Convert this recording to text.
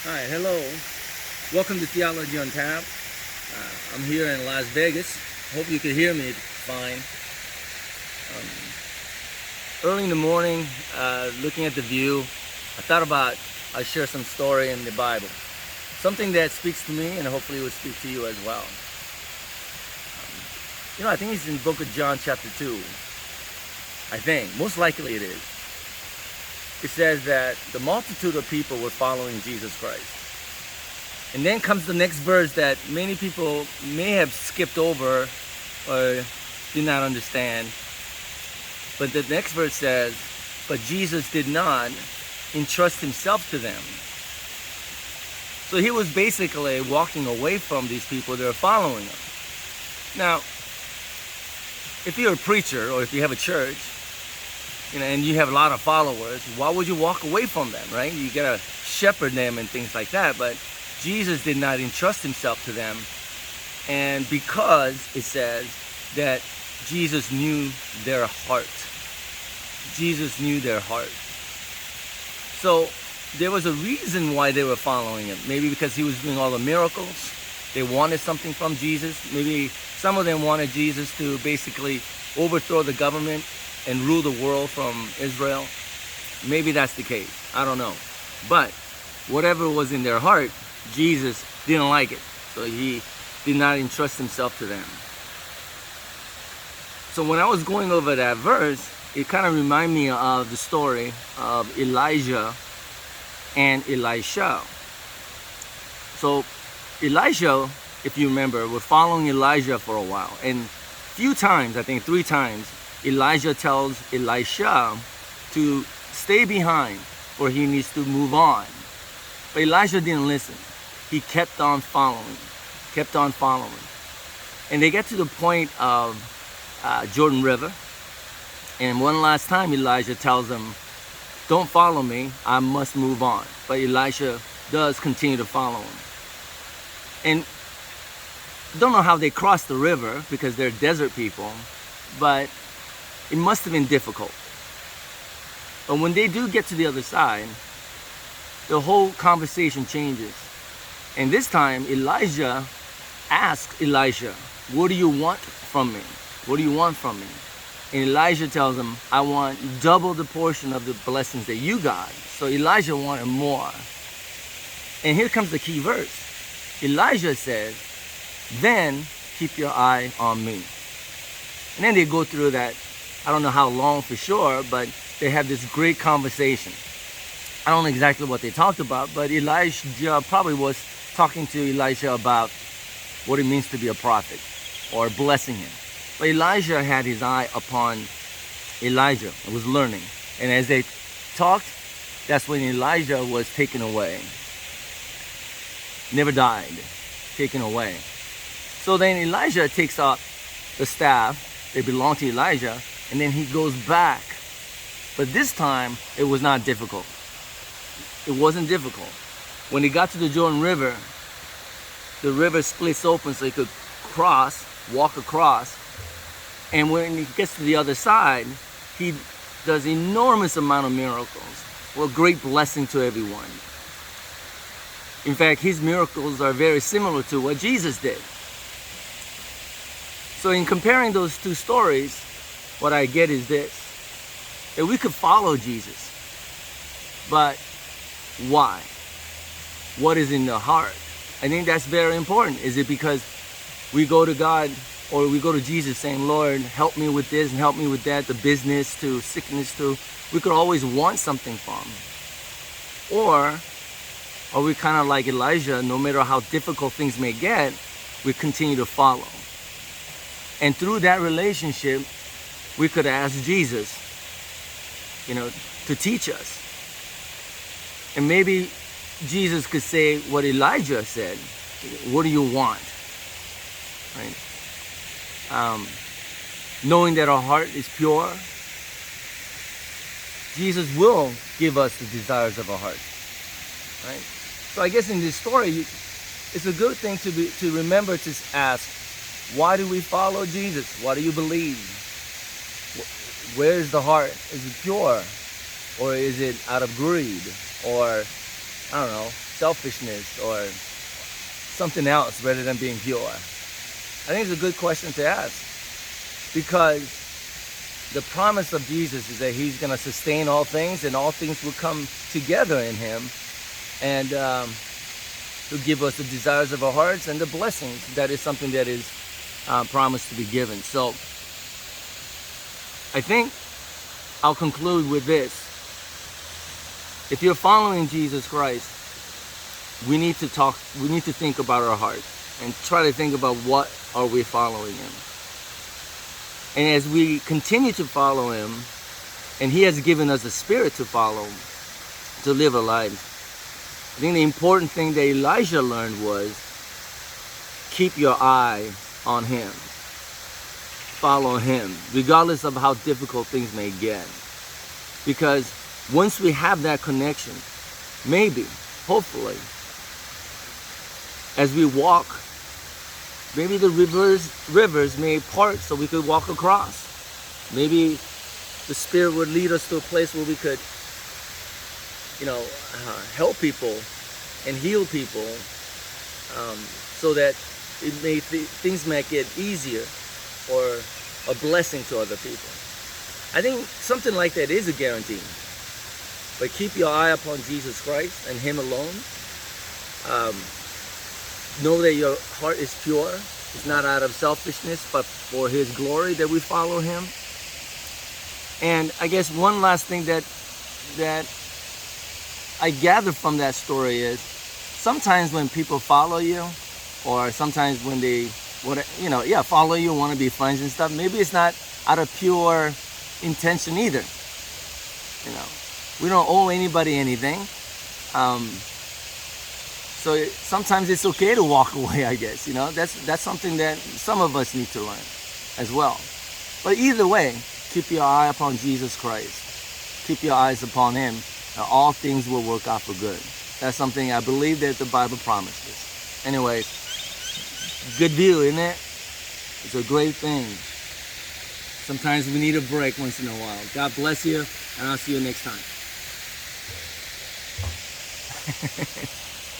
Hi, hello. Welcome to Theology on Tap. I'm here in Las Vegas. Hope you can hear me fine. Early in the morning, looking at the view, I thought about I share some story in the Bible, something that speaks to me and hopefully will speak to you as well. I think it's in the book of John chapter 2. I think, most likely it is. It says that the multitude of people were following Jesus Christ. And then comes the next verse that many people may have skipped over or did not understand. But the next verse says, but Jesus did not entrust himself to them. So he was basically walking away from these people that are following him. Now, if you're a preacher or if you have a church, and you have a lot of followers, why would you walk away from them, right? You gotta shepherd them and things like that. But Jesus did not entrust himself to them. And because it says that Jesus knew their heart. Jesus knew their heart. So there was a reason why they were following him. Maybe because he was doing all the miracles. They wanted something from Jesus. Maybe some of them wanted Jesus to basically overthrow the government and rule the world from Israel. Maybe that's the case. I don't know. But whatever was in their heart, Jesus didn't like it. So he did not entrust himself to them. So when I was going over that verse, it kind of reminded me of the story of Elijah and Elisha. So Elijah, if you remember, were following Elijah for a while. And few times, I think 3 times, Elijah tells Elisha to stay behind or he needs to move on. But Elijah didn't listen. He kept on following. And they get to the point of Jordan River. And one last time Elijah tells them, don't follow me, I must move on. But Elisha does continue to follow him. And don't know how they crossed the river because they're desert people, but it must have been difficult. But when they do get to the other side, the whole conversation changes. And this time, Elijah asks Elisha, what do you want from me? What do you want from me? And Elijah tells him, I want double the portion of the blessings that you got. So Elijah wanted more. And here comes the key verse. Elijah says, then keep your eye on me. And then they go through that, I don't know how long for sure, but they have this great conversation. I don't know exactly what they talked about, but Elijah probably was talking to Elisha about what it means to be a prophet or blessing him. But Elijah had his eye upon Elijah and was learning. And as they talked, that's when Elijah was taken away. Never died, taken away. So then Elijah takes up the staff that belonged to Elijah, and then he goes back. But this time, it was not difficult. It wasn't difficult. When he got to the Jordan River, the river splits open so he could walk across. And when he gets to the other side, he does enormous amount of miracles. Well, great blessing to everyone. In fact, his miracles are very similar to what Jesus did. So in comparing those two stories, what I get is this, that we could follow Jesus, but why? What is in the heart? I think that's very important. Is it because we go to God or we go to Jesus saying, Lord, help me with this and help me with that, the business to sickness to, we could always want something from him. Or are we kind of like Elijah, no matter how difficult things may get, we continue to follow. And through that relationship, we could ask Jesus, to teach us. And maybe Jesus could say what Elijah said. What do you want? Right? Knowing that our heart is pure, Jesus will give us the desires of our heart. Right? So I guess in this story, it's a good thing to remember to ask, why do we follow Jesus? Why do you believe? Where is the heart? Is it pure? Or is it out of greed? Or, I don't know, selfishness or something else rather than being pure? I think it's a good question to ask, because the promise of Jesus is that he's going to sustain all things, and all things will come together in him, and he'll give us the desires of our hearts and the blessings. That is something that is promised to be given. So I think I'll conclude with this. If you're following Jesus Christ, we need to think about our heart and try to think about what are we following him. And as we continue to follow him, and he has given us a spirit to follow, to live our lives, I think the important thing that Elijah learned was keep your eye on him. Follow him, regardless of how difficult things may get. Because once we have that connection, maybe, hopefully, as we walk, maybe the rivers may part so we could walk across. Maybe the Spirit would lead us to a place where we could, help people and heal people, so that things may get easier or a blessing to other people. I think something like that is a guarantee. But keep your eye upon Jesus Christ and him alone. Know that your heart is pure. It's not out of selfishness, but for his glory that we follow him. And I guess one last thing that I gather from that story is sometimes when people follow you, or sometimes when they follow you, want to be friends and stuff, maybe it's not out of pure intention either. We don't owe anybody anything. So sometimes it's okay to walk away, I guess. That's something that some of us need to learn as well. But either way, keep your eye upon Jesus Christ. Keep your eyes upon him, and all things will work out for good. That's something I believe that the Bible promises. Anyway, good view, isn't it? It's a great thing. Sometimes we need a break once in a while. God bless you, and I'll see you next time.